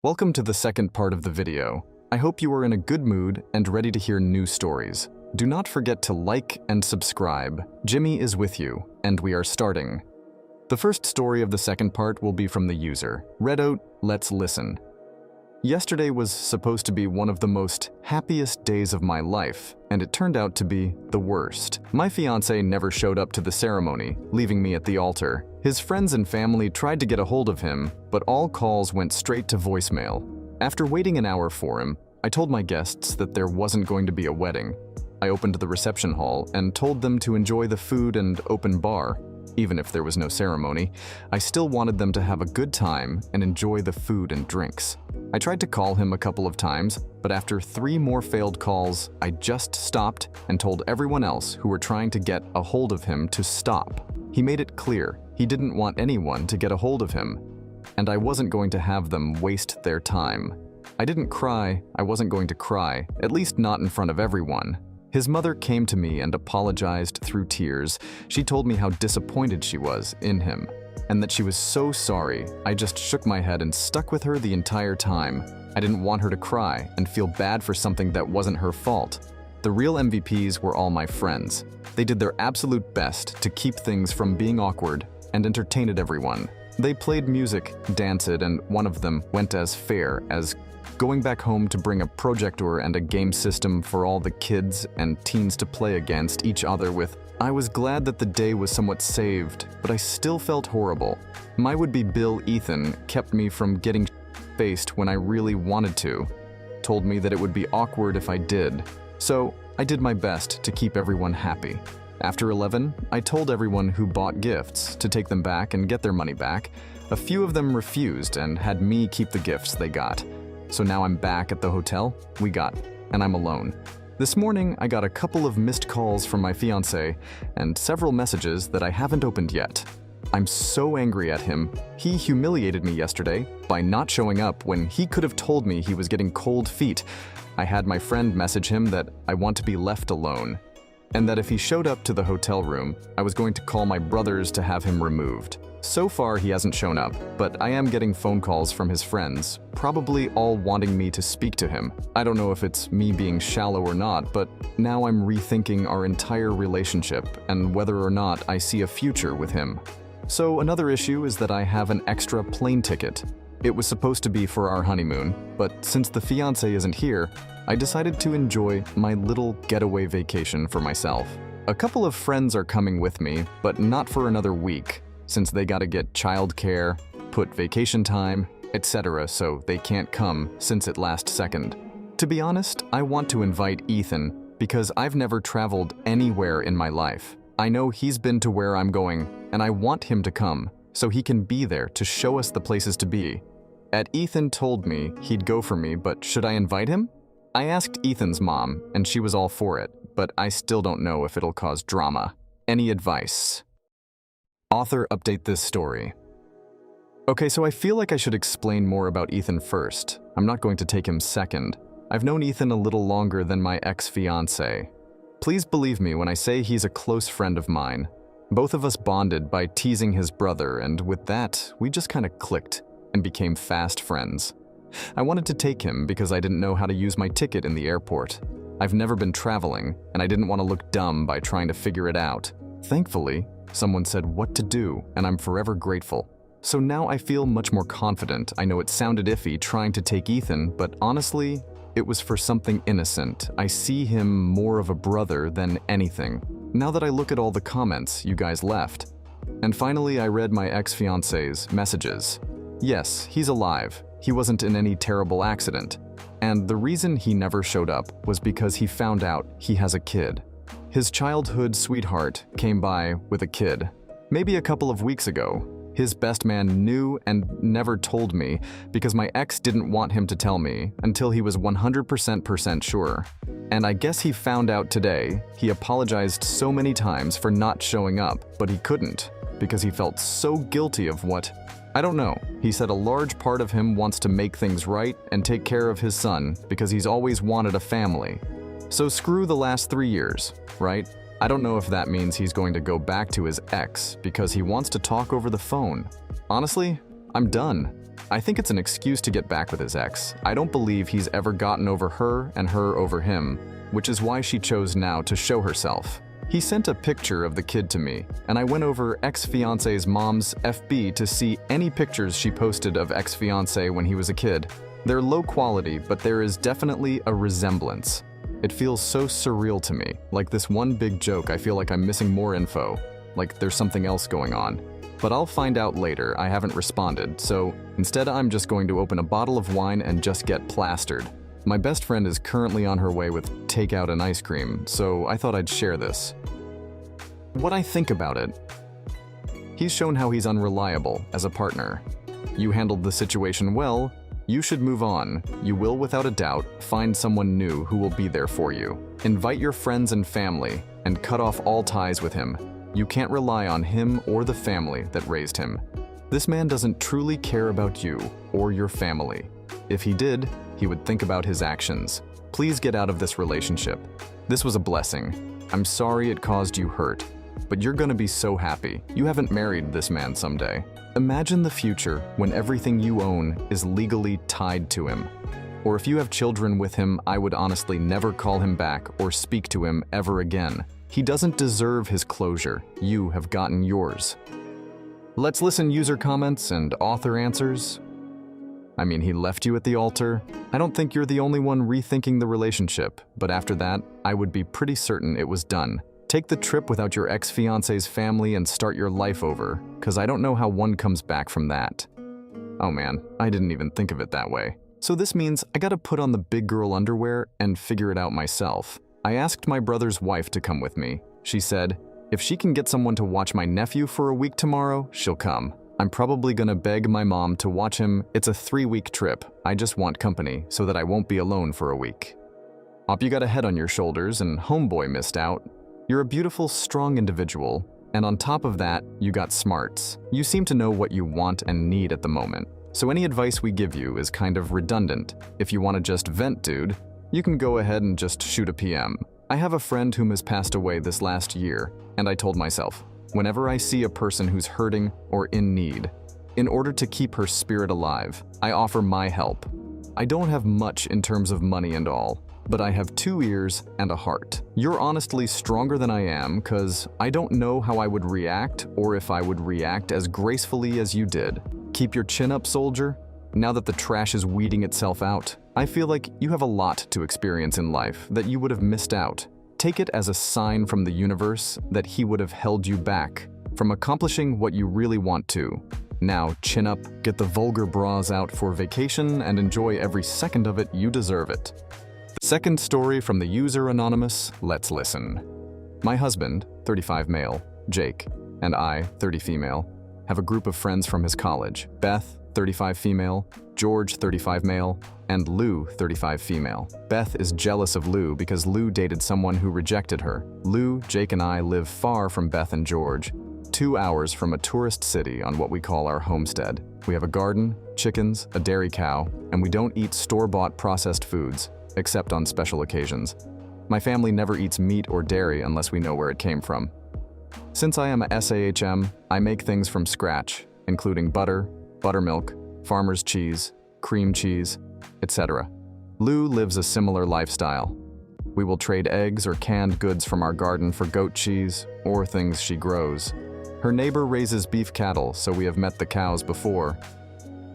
Welcome to the second part of the video. I hope you are in a good mood and ready to hear new stories. Do not forget to like and subscribe. Jimmy is with you, and we are starting. The first story of the second part will be from the user. Redout, let's listen. Yesterday was supposed to be one of the most happiest days of my life, and it turned out to be the worst. My fiancé never showed up to the ceremony, leaving me at the altar. His friends and family tried to get a hold of him, but all calls went straight to voicemail. After waiting an hour for him, I told my guests that there wasn't going to be a wedding. I opened the reception hall and told them to enjoy the food and open bar. Even if there was no ceremony, I still wanted them to have a good time and enjoy the food and drinks. I tried to call him a couple of times, but after 3 more failed calls, I just stopped and told everyone else who were trying to get a hold of him to stop. He made it clear he didn't want anyone to get a hold of him, and I wasn't going to have them waste their time. I didn't cry, I wasn't going to cry, at least not in front of everyone. His mother came to me and apologized through tears. She told me how disappointed she was in him, and that she was so sorry. I just shook my head and stuck with her the entire time. I didn't want her to cry and feel bad for something that wasn't her fault. The real MVPs were all my friends. They did their absolute best to keep things from being awkward and entertained everyone. They played music, danced, and one of them went as fair as going back home to bring a projector and a game system for all the kids and teens to play against each other with. I was glad that the day was somewhat saved, but I still felt horrible. My would-be Bill Ethan kept me from getting faced when I really wanted to, told me that it would be awkward if I did. So I did my best to keep everyone happy. After 11, I told everyone who bought gifts to take them back and get their money back. A few of them refused and had me keep the gifts they got. So now I'm back at the hotel and I'm alone. This morning, I got a couple of missed calls from my fiancé and several messages that I haven't opened yet. I'm so angry at him. He humiliated me yesterday by not showing up when he could have told me he was getting cold feet. I had my friend message him that I want to be left alone, and that if he showed up to the hotel room, I was going to call my brothers to have him removed. So far, he hasn't shown up, but I am getting phone calls from his friends, probably all wanting me to speak to him. I don't know if it's me being shallow or not, but now I'm rethinking our entire relationship and whether or not I see a future with him. So another issue is that I have an extra plane ticket. It was supposed to be for our honeymoon, but since the fiancé isn't here, I decided to enjoy my little getaway vacation for myself. A couple of friends are coming with me, but not for another week, since they gotta get childcare, put vacation time, etc., so they can't come since it last second. To be honest, I want to invite Ethan because I've never traveled anywhere in my life. I know he's been to where I'm going, and I want him to come so he can be there to show us the places to be. Ethan told me he'd go for me, but should I invite him? I asked Ethan's mom, and she was all for it, but I still don't know if it'll cause drama. Any advice? Author update this story. Okay, so I feel like I should explain more about Ethan first. I'm not going to take him second. I've known Ethan a little longer than my ex-fiancé. Please believe me when I say he's a close friend of mine. Both of us bonded by teasing his brother, and with that, we just kind of clicked and became fast friends. I wanted to take him because I didn't know how to use my ticket in the airport. I've never been traveling, and I didn't want to look dumb by trying to figure it out. Thankfully, someone said what to do, and I'm forever grateful. So now I feel much more confident. I know it sounded iffy trying to take Ethan, but honestly, it was for something innocent. I see him more of a brother than anything, now that I look at all the comments you guys left. And finally, I read my ex-fiancé's messages. Yes, he's alive. He wasn't in any terrible accident. And the reason he never showed up was because he found out he has a kid. His childhood sweetheart came by with a kid. Maybe a couple of weeks ago. His best man knew and never told me because my ex didn't want him to tell me until he was 100% sure. And I guess he found out today. He apologized so many times for not showing up, but he couldn't because he felt so guilty of what? I don't know. He said a large part of him wants to make things right and take care of his son because he's always wanted a family. So screw the last 3 years, right? I don't know if that means he's going to go back to his ex because he wants to talk over the phone. Honestly, I'm done. I think it's an excuse to get back with his ex. I don't believe he's ever gotten over her and her over him, which is why she chose now to show herself. He sent a picture of the kid to me, and I went over ex-fiance's mom's FB to see any pictures she posted of ex-fiance when he was a kid. They're low quality, but there is definitely a resemblance. It feels so surreal to me, like this one big joke. I feel like I'm missing more info, like there's something else going on. But I'll find out later. I haven't responded, so instead I'm just going to open a bottle of wine and just get plastered. My best friend is currently on her way with takeout and ice cream, so I thought I'd share this. What I think about it. He's shown how he's unreliable as a partner. You handled the situation well. You should move on. You will, without a doubt, find someone new who will be there for you. Invite your friends and family and cut off all ties with him. You can't rely on him or the family that raised him. This man doesn't truly care about you or your family. If he did, he would think about his actions. Please get out of this relationship. This was a blessing. I'm sorry it caused you hurt, but you're gonna be so happy. You haven't married this man someday. Imagine the future when everything you own is legally tied to him. Or if you have children with him, I would honestly never call him back or speak to him ever again. He doesn't deserve his closure. You have gotten yours. Let's listen user comments and author answers. I mean, he left you at the altar. I don't think you're the only one rethinking the relationship, but after that, I would be pretty certain it was done. Take the trip without your ex-fiance's family and start your life over, because I don't know how one comes back from that. Oh man, I didn't even think of it that way. So this means I gotta put on the big girl underwear and figure it out myself. I asked my brother's wife to come with me. She said, if she can get someone to watch my nephew for a week tomorrow, she'll come. I'm probably gonna beg my mom to watch him. It's a 3-week trip. I just want company so that I won't be alone for a week. Op, you got a head on your shoulders and homeboy missed out. You're a beautiful, strong individual, and on top of that, you got smarts. You seem to know what you want and need at the moment. So any advice we give you is kind of redundant. If you want to just vent, dude, you can go ahead and just shoot a PM. I have a friend whom has passed away this last year, and I told myself, whenever I see a person who's hurting or in need, in order to keep her spirit alive, I offer my help. I don't have much in terms of money and all, but I have 2 ears and a heart. You're honestly stronger than I am, cause I don't know how I would react or if I would react as gracefully as you did. Keep your chin up, soldier. Now that the trash is weeding itself out, I feel like you have a lot to experience in life that you would have missed out. Take it as a sign from the universe that he would have held you back from accomplishing what you really want to. Now, chin up, get the vulgar bras out for vacation, and enjoy every second of it. You deserve it. The second story from the user Anonymous, let's listen. My husband, 35 male, Jake, and I, 30 female, have a group of friends from his college. Beth, 35 female, George, 35 male, and Lou, 35 female. Beth is jealous of Lou because Lou dated someone who rejected her. Lou, Jake, and I live far from Beth and George, 2 hours from a tourist city on what we call our homestead. We have a garden, chickens, a dairy cow, and we don't eat store-bought processed foods, except on special occasions. My family never eats meat or dairy unless we know where it came from. Since I am a SAHM, I make things from scratch, including butter, buttermilk, farmer's cheese, cream cheese, etc. Lou lives a similar lifestyle. We will trade eggs or canned goods from our garden for goat cheese or things she grows. Her neighbor raises beef cattle, so we have met the cows before.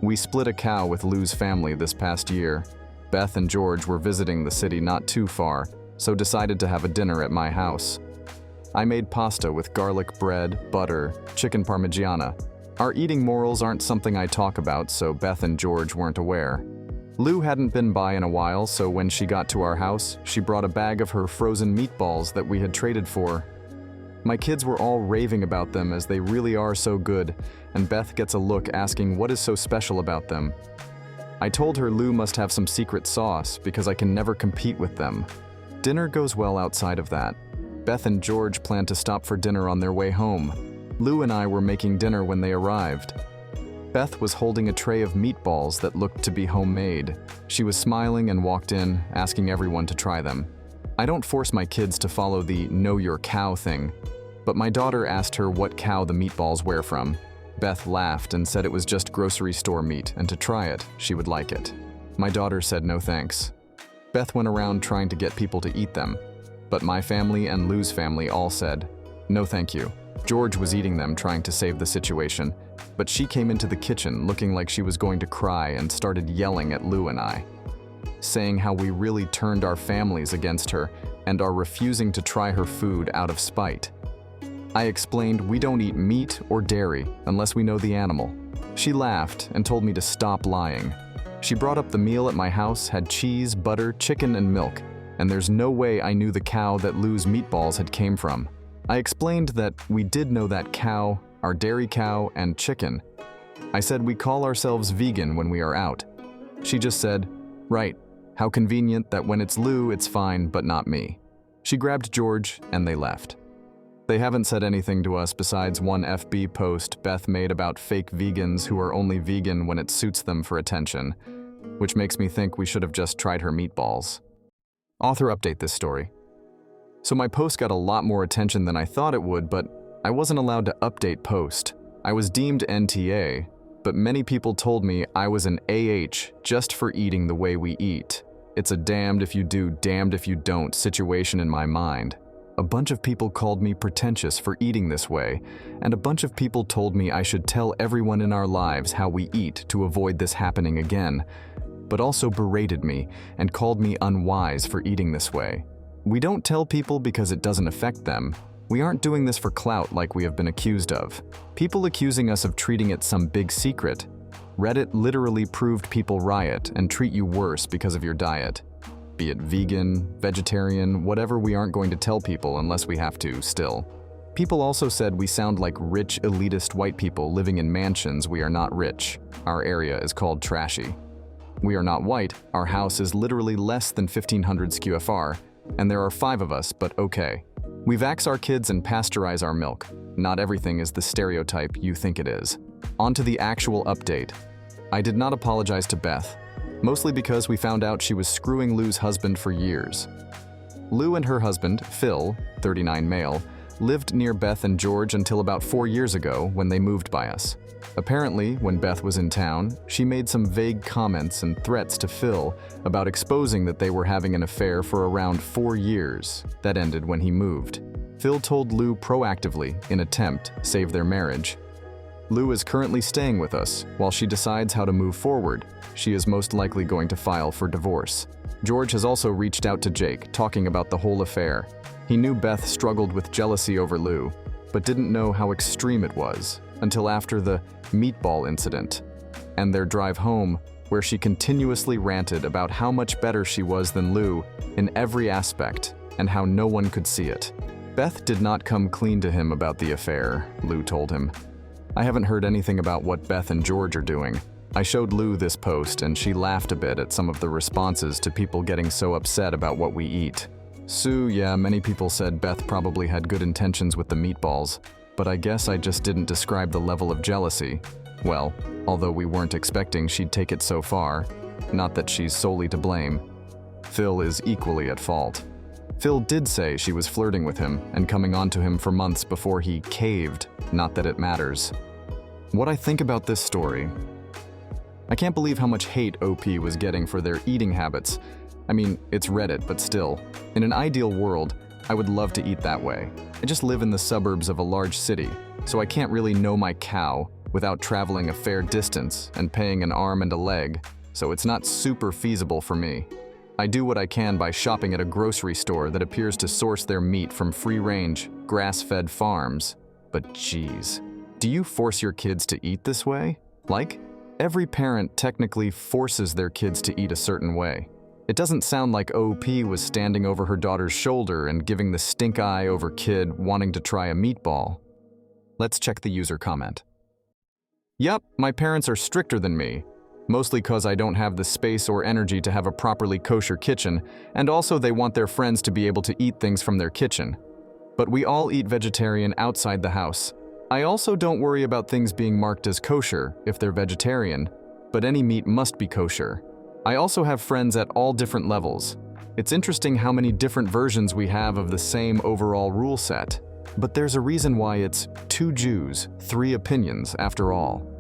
We split a cow with Lou's family this past year. Beth and George were visiting the city not too far, so decided to have a dinner at my house. I made pasta with garlic bread, butter, chicken parmigiana. Our eating morals aren't something I talk about, so Beth and George weren't aware. Lou hadn't been by in a while, so when she got to our house, she brought a bag of her frozen meatballs that we had traded for. My kids were all raving about them as they really are so good, and Beth gets a look asking what is so special about them. I told her Lou must have some secret sauce because I can never compete with them. Dinner goes well outside of that. Beth and George planned to stop for dinner on their way home. Lou and I were making dinner when they arrived. Beth was holding a tray of meatballs that looked to be homemade. She was smiling and walked in, asking everyone to try them. I don't force my kids to follow the know your cow thing, but my daughter asked her what cow the meatballs were from. Beth laughed and said it was just grocery store meat and to try it, she would like it. My daughter said no thanks. Beth went around trying to get people to eat them, but my family and Lou's family all said, no thank you. George was eating them, trying to save the situation, but she came into the kitchen looking like she was going to cry and started yelling at Lou and I, saying how we really turned our families against her and are refusing to try her food out of spite. I explained we don't eat meat or dairy unless we know the animal. She laughed and told me to stop lying. She brought up the meal at my house had cheese, butter, chicken, and milk, and there's no way I knew the cow that Lou's meatballs had came from. I explained that we did know that cow, our dairy cow, and chicken. I said we call ourselves vegan when we are out. She just said, right, how convenient that when it's Lou, it's fine, but not me. She grabbed George and they left. They haven't said anything to us besides one FB post Beth made about fake vegans who are only vegan when it suits them for attention, which makes me think we should have just tried her meatballs. Author update this story. So my post got a lot more attention than I thought it would, but I wasn't allowed to update post. I was deemed NTA, but many people told me I was an AH just for eating the way we eat. It's a damned if you do, damned if you don't situation in my mind. A bunch of people called me pretentious for eating this way, and a bunch of people told me I should tell everyone in our lives how we eat to avoid this happening again, but also berated me and called me unwise for eating this way. We don't tell people because it doesn't affect them. We aren't doing this for clout like we have been accused of. People accusing us of treating it some big secret. Reddit literally proved people riot and treat you worse because of your diet. Be it vegan, vegetarian, whatever, we aren't going to tell people unless we have to still. People also said we sound like rich, elitist white people living in mansions. We are not rich. Our area is called trashy. We are not white. Our house is literally less than 1,500 SQFR, and there are 5 of us, but okay. We vax our kids and pasteurize our milk. Not everything is the stereotype you think it is. On to the actual update. I did not apologize to Beth, mostly because we found out she was screwing Lou's husband for years. Lou and her husband, Phil, 39 male, lived near Beth and George until about 4 years ago when they moved by us. Apparently, when Beth was in town, she made some vague comments and threats to Phil about exposing that they were having an affair for around 4 years. That ended when he moved. Phil told Lou proactively, in attempt, save their marriage. Lou is currently staying with us. While she decides how to move forward, she is most likely going to file for divorce. George has also reached out to Jake, talking about the whole affair. He knew Beth struggled with jealousy over Lou, but didn't know how extreme it was until after the meatball incident and their drive home, where she continuously ranted about how much better she was than Lou in every aspect and how no one could see it. Beth did not come clean to him about the affair, Lou told him. I haven't heard anything about what Beth and George are doing. I showed Lou this post and she laughed a bit at some of the responses to people getting so upset about what we eat. Sue, yeah, many people said Beth probably had good intentions with the meatballs, but I guess I just didn't describe the level of jealousy. Well, although we weren't expecting she'd take it so far, not that she's solely to blame. Phil is equally at fault. Phil did say she was flirting with him and coming on to him for months before he caved, not that it matters. What I think about this story, I can't believe how much hate OP was getting for their eating habits. I mean, it's Reddit, but still. In an ideal world, I would love to eat that way. I just live in the suburbs of a large city, so I can't really know my cow without traveling a fair distance and paying an arm and a leg, so it's not super feasible for me. I do what I can by shopping at a grocery store that appears to source their meat from free-range, grass-fed farms. But geez, do you force your kids to eat this way? Like, every parent technically forces their kids to eat a certain way. It doesn't sound like OP was standing over her daughter's shoulder and giving the stink eye over kid wanting to try a meatball. Let's check the user comment. Yup, my parents are stricter than me. Mostly cause I don't have the space or energy to have a properly kosher kitchen, and also they want their friends to be able to eat things from their kitchen. But we all eat vegetarian outside the house. I also don't worry about things being marked as kosher if they're vegetarian, but any meat must be kosher. I also have friends at all different levels. It's interesting how many different versions we have of the same overall rule set. But there's a reason why it's 2 Jews, 3 opinions after all.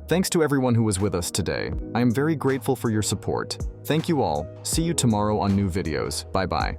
Thanks to everyone who was with us today. I am very grateful for your support. Thank you all. See you tomorrow on new videos. Bye-bye.